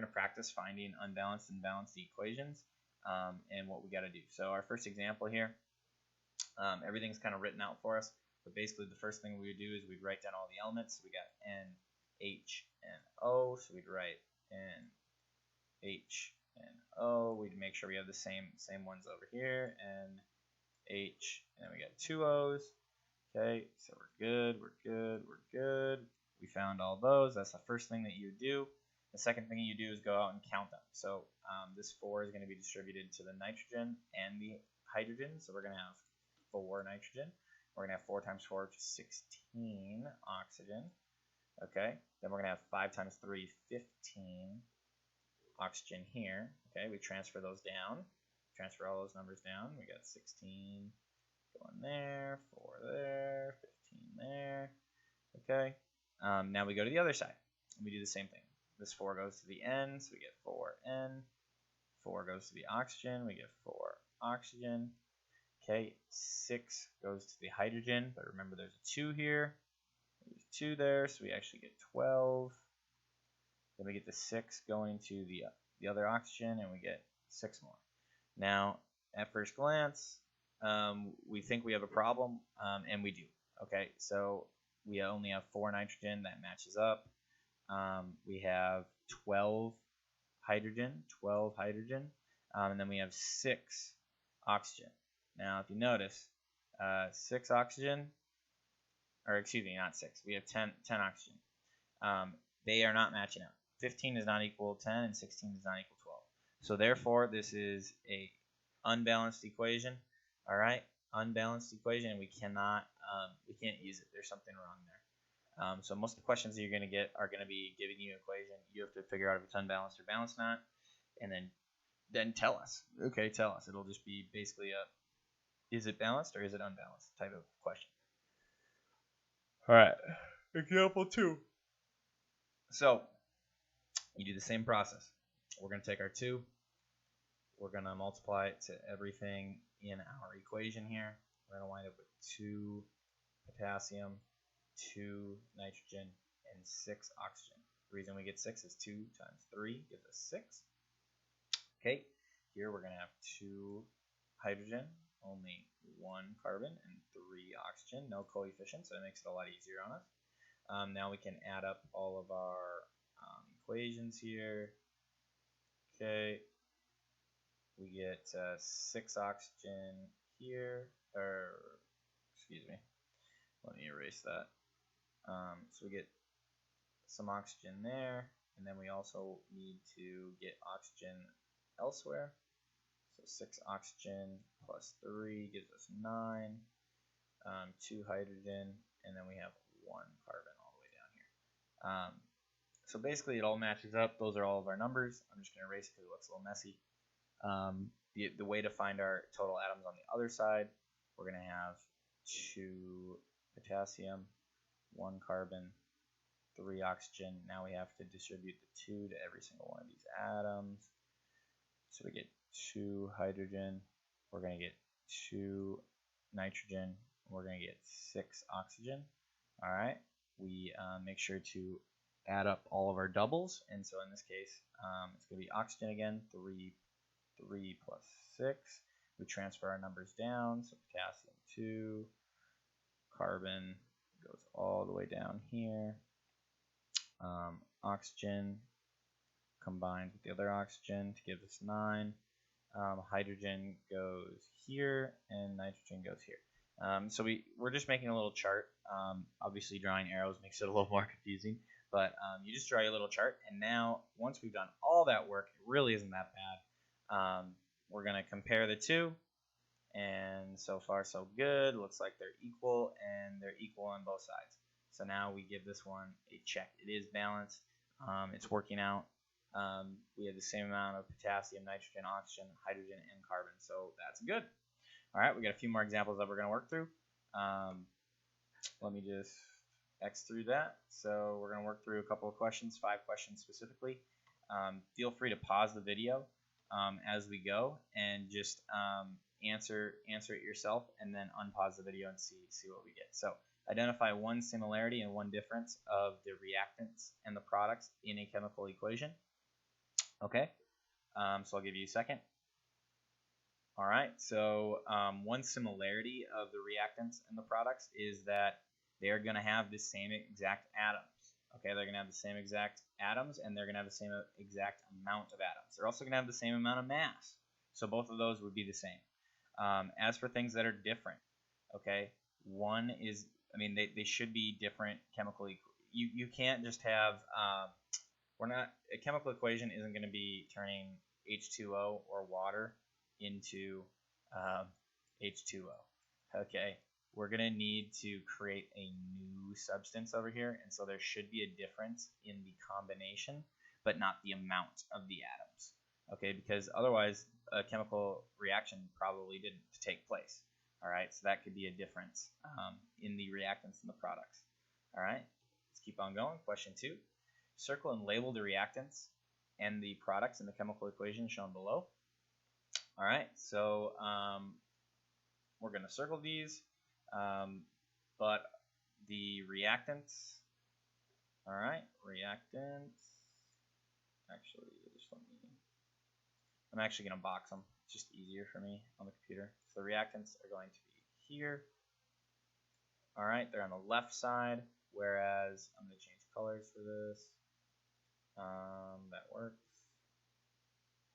going to practice finding unbalanced and balanced equations and what we got to do. So our first example here, everything's kind of written out for us. But basically, the first thing we would do is we'd write down all the elements. So we got N, H, and O. So we'd write N, H, and O. We'd make sure we have the same ones over here. N, H, and then we got 2 O's. Okay, so we're good, we're good, we're good. We found all those. That's the first thing that you do. The second thing you do is go out and count them. So this 4 is going to be distributed to the nitrogen and the hydrogen. So we're going to have 4 nitrogen. We're going to have 4 times 4, which is 16 oxygen. Okay, then we're going to have 5 times 3, 15 oxygen here. Okay, we transfer those down. Transfer all those numbers down. We got 16 going there, 4 there, 15 there. Okay, now we go to the other side. And we do the same thing. This 4 goes to the N, so we get 4N. 4 goes to the oxygen, we get 4 oxygen. Okay, 6 goes to the hydrogen, but remember there's a 2 here. There's 2 there, so we actually get 12. Then we get the 6 going to the other oxygen, and we get 6 more. Now, at first glance, we think we have a problem, and we do. Okay, so we only have 4 nitrogen, that matches up. We have 12 hydrogen, and then we have 6 oxygen. Now, if you notice, 6 oxygen, or excuse me, not 6, we have 10 oxygen. They are not matching up. 15 is not equal to 10, and 16 is not equal to 12. So therefore, this is a unbalanced equation. All right, unbalanced equation, and we can't use it. There's something wrong there. So most of the questions that you're going to get are going to be giving you an equation. You have to figure out if it's unbalanced or balanced or not, and then tell us. Okay, tell us. It'll just be basically a is it balanced or is it unbalanced type of question. All right, example 2. So we do the same process. We're going to take our 2. We're going to multiply it to everything in our equation here. We're going to wind up with 2 potassium, 2 nitrogen, and 6 oxygen. The reason we get 6 is 2 times 3 gives us 6. Okay, here we're going to have 2 hydrogen, only 1 carbon, and 3 oxygen. No coefficient, so it makes it a lot easier on us. Now we can add up all of our equations here. Okay, we get 6 oxygen here, or excuse me, let me erase that. So we get some oxygen there, and then we also need to get oxygen elsewhere. So 6 oxygen plus 3 gives us 9, 2 hydrogen, and then we have 1 carbon all the way down here. So basically it all matches up. Those are all of our numbers. I'm just going to erase it because it looks a little messy. The way to find our total atoms on the other side, we're going to have 2 potassium, 1 carbon, 3 oxygen. Now we have to distribute the 2 to every single one of these atoms. So we get 2 hydrogen, we're going to get 2 nitrogen, we're going to get 6 oxygen. All right, we make sure to add up all of our doubles, and so in this case, it's going to be oxygen again, 3 plus 6. We transfer our numbers down, so potassium 2, carbon goes all the way down here, oxygen combined with the other oxygen to give us 9. Hydrogen goes here, and nitrogen goes here. So we're just making a little chart. Obviously, drawing arrows makes it a little more confusing, but you just draw your little chart, and now once we've done all that work, it really isn't that bad. We're going to compare the two, and so far so good. Looks like they're equal, and they're equal on both sides. So now we give this one a check. It is balanced. It's working out. We have the same amount of potassium, nitrogen, oxygen, hydrogen, and carbon, so that's good. All right, we got a few more examples that we're going to work through. Let me just X through that. So we're going to work through a couple of questions, 5 questions specifically. Feel free to pause the video as we go and just answer it yourself, and then unpause the video and see what we get. So identify one similarity and one difference of the reactants and the products in a chemical equation. Okay, so I'll give you a second. All right, so one similarity of the reactants and the products is that they're going to have the same exact atoms. Okay, they're going to have the same exact atoms, and they're going to have the same exact amount of atoms. They're also going to have the same amount of mass. So both of those would be the same. As for things that are different, okay, one is, I mean, they should be different chemically. You can't just have, a chemical equation isn't going to be turning H2O or water into H2O. Okay, we're going to need to create a new substance over here, and so there should be a difference in the combination, but not the amount of the atoms. Okay, because otherwise a chemical reaction probably didn't take place. All right, so that could be a difference in the reactants and the products. All right, let's keep on going. Question 2. Circle and label the reactants and the products in the chemical equation shown below. All right, so we're going to circle these, but the reactants, all right, reactants, actually, just let me, I'm actually going to box them. It's just easier for me on the computer. So the reactants are going to be here. All right, they're on the left side, whereas I'm going to change colors for this. That works.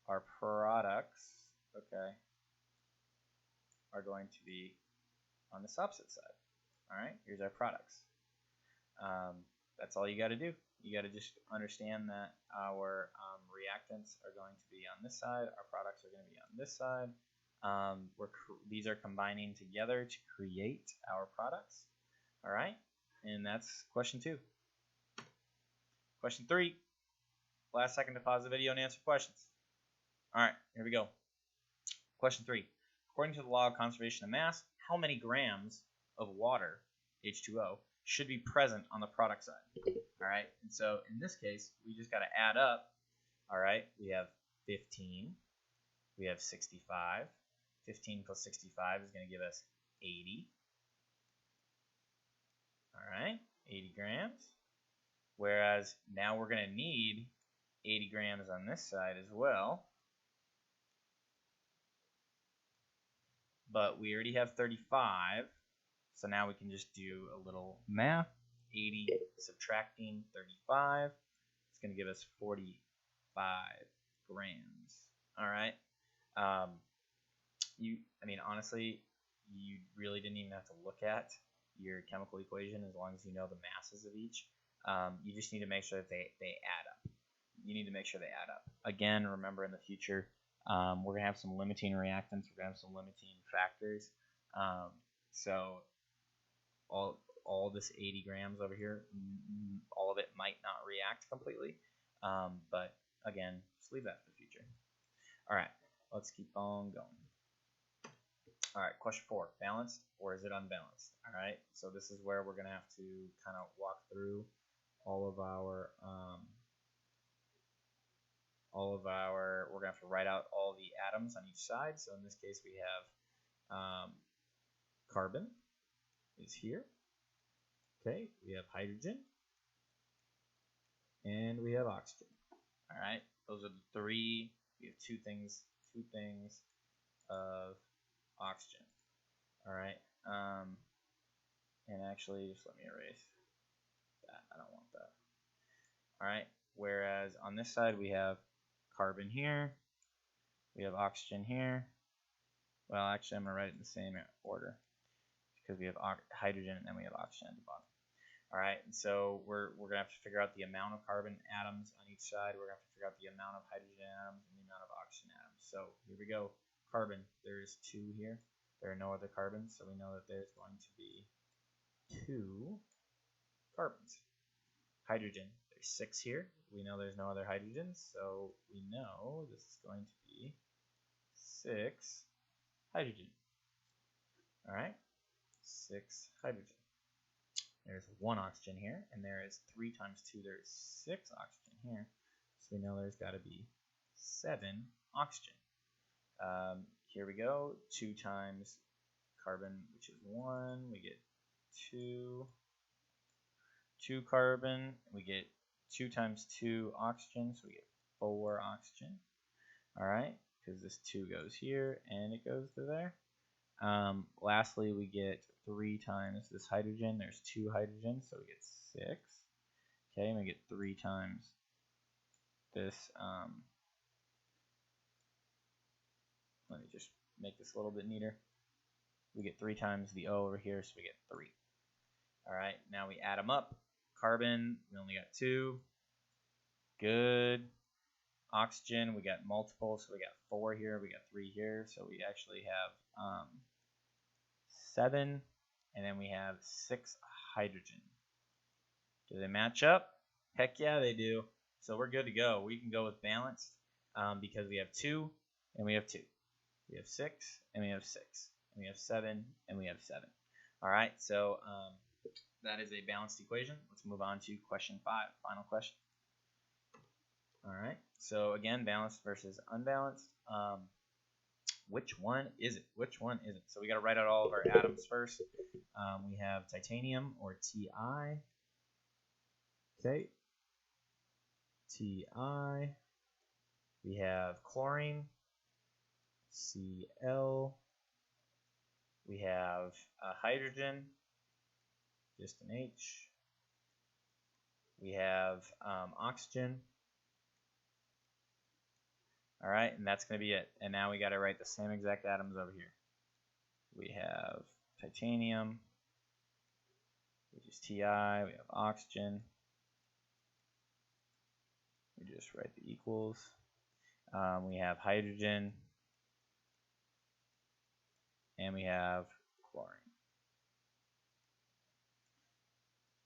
Our products, okay, are going to be on this opposite side. All right, here's our products. That's all you got to do. You got to just understand that our reactants are going to be on this side. Our products are going to be on this side. These are combining together to create our products. All right, and that's question 2. Question 3. Last second to pause the video and answer questions. All right, here we go. Question 3. According to the law of conservation of mass, how many grams of water, H2O, should be present on the product side? All right, and so in this case, we just got to add up. All right, we have 15. We have 65. 15 plus 65 is going to give us 80. All right, 80 grams. Whereas now we're going to need 80 grams on this side as well. But we already have 35, so now we can just do a little math. 80 subtracting 35, it's going to give us 45 grams. All right. I mean, honestly, you really didn't even have to look at your chemical equation as long as you know the masses of each. You just need to make sure that they add up. You need to make sure they add up. Again, remember in the future, we're going to have some limiting reactants. We're going to have some limiting factors. So all this 80 grams over here, all of it might not react completely. But again, just leave that for the future. All right, let's keep on going. All right, question 4, balanced or is it unbalanced? All right, so this is where we're going to have to kind of walk through all of our, we're going to have to write out all the atoms on each side. So in this case, we have carbon is here. Okay, we have hydrogen, and we have oxygen. All right, those are the 3. We have two things of oxygen. All right, and actually, just let me erase that. I don't want that. All right, whereas on this side we have carbon here, we have oxygen here. Well, actually, I'm gonna write it in the same order because we have hydrogen and then we have oxygen at the bottom. All right, and so we're gonna have to figure out the amount of carbon atoms on each side. We're gonna have to figure out the amount of hydrogen atoms and the amount of oxygen atoms. So here we go. Carbon, there's 2 here. There are no other carbons, so we know that there's going to be 2 carbons. Hydrogen, there's 6 here. We know there's no other hydrogens, so we know this is going to be 6 hydrogen. All right, 6 hydrogen. There's 1 oxygen here, and there is 3 times 2, there's 6 oxygen here. So we know there's got to be 7 oxygen. Here we go, 2 times carbon, which is 1, we get 2 carbon, we get 2 times 2 oxygen, so we get 4 oxygen. All right, because this 2 goes here and it goes to there. Lastly, we get 3 times this hydrogen. There's 2 hydrogens, so we get 6. Okay, and we get 3 times this. Let me just make this a little bit neater. We get 3 times the O over here, so we get 3. All right, now we add them up. Carbon, we only got 2. Good. Oxygen, we got multiple, so we got 4 here, we got 3 here, so we actually have 7, and then we have 6 hydrogen. Do they match up? Heck yeah, they do. So we're good to go. We can go with balanced because we have 2 and we have 2. We have 6 and we have 6. And we have 7 and we have 7. All right, so that is a balanced equation. Let's move on to question 5, final question. All right, so again, balanced versus unbalanced. Which one is it? Which one is it? So we got to write out all of our atoms first. We have titanium, or Ti. Okay, Ti. We have chlorine, Cl. We have hydrogen, just an H. We have oxygen. All right, and that's going to be it. And now we got to write the same exact atoms over here. We have titanium, which is Ti. We have oxygen. We just write the equals. We have hydrogen, and we have chlorine.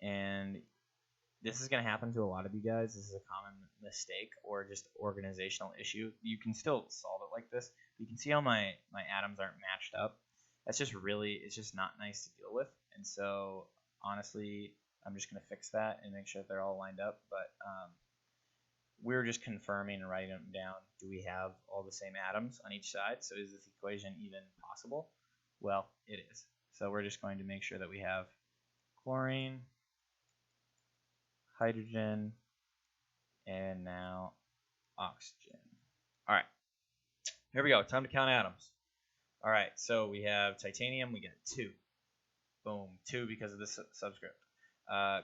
And this is going to happen to a lot of you guys. This is a common mistake or just organizational issue. You can still solve it like this. You can see how my atoms aren't matched up. That's just really, it's just not nice to deal with. And so honestly, I'm just going to fix that and make sure that they're all lined up. But we're just confirming and writing them down. Do we have all the same atoms on each side? So is this equation even possible? Well, it is. So we're just going to make sure that we have chlorine, hydrogen, and now oxygen. All right, here we go. Time to count atoms. All right, so we have titanium. We got 2. Boom, 2 because of this subscript.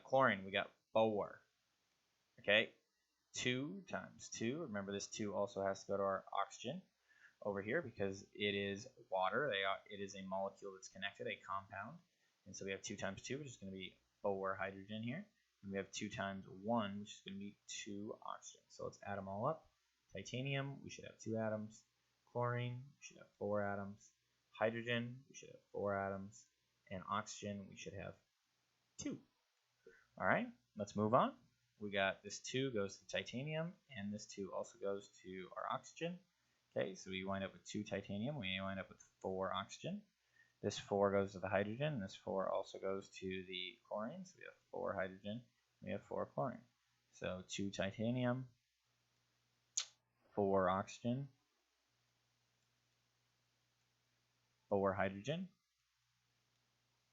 Chlorine, we got 4. Okay, 2 times 2. Remember, this 2 also has to go to our oxygen over here because it is water. It is a molecule that's connected, a compound. And so we have 2 times 2, which is going to be 4 hydrogen here. And we have 2 times 1, which is going to be 2 oxygen. So let's add them all up. Titanium, we should have 2 atoms. Chlorine, we should have 4 atoms. Hydrogen, we should have 4 atoms. And oxygen, we should have 2. All right, let's move on. We got this 2 goes to titanium, and this 2 also goes to our oxygen. Okay, so we wind up with 2 titanium. We wind up with 4 oxygen. This 4 goes to the hydrogen, and this 4 also goes to the chlorine. So we have 4 hydrogen, we have 4 chlorine. So 2 titanium, 4 oxygen, 4 hydrogen,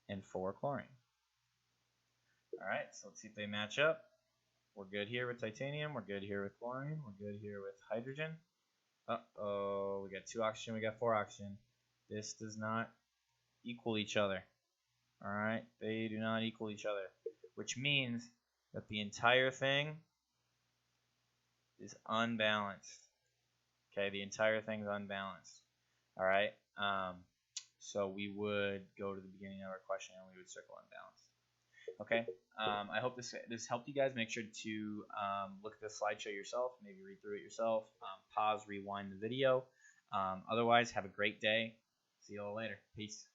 and 4 chlorine. All right, so let's see if they match up. We're good here with titanium, we're good here with chlorine, we're good here with hydrogen. Uh-oh, we got 2 oxygen, we got 4 oxygen. This does not equal each other. All right, they do not equal each other, which means that the entire thing is unbalanced. Okay, the entire thing's unbalanced. All right, so we would go to the beginning of our question and we would circle unbalanced. Okay, I hope this helped you guys. Make sure to look at the slideshow yourself, maybe read through it yourself, pause, rewind the video. Otherwise, have a great day. See you all later. Peace.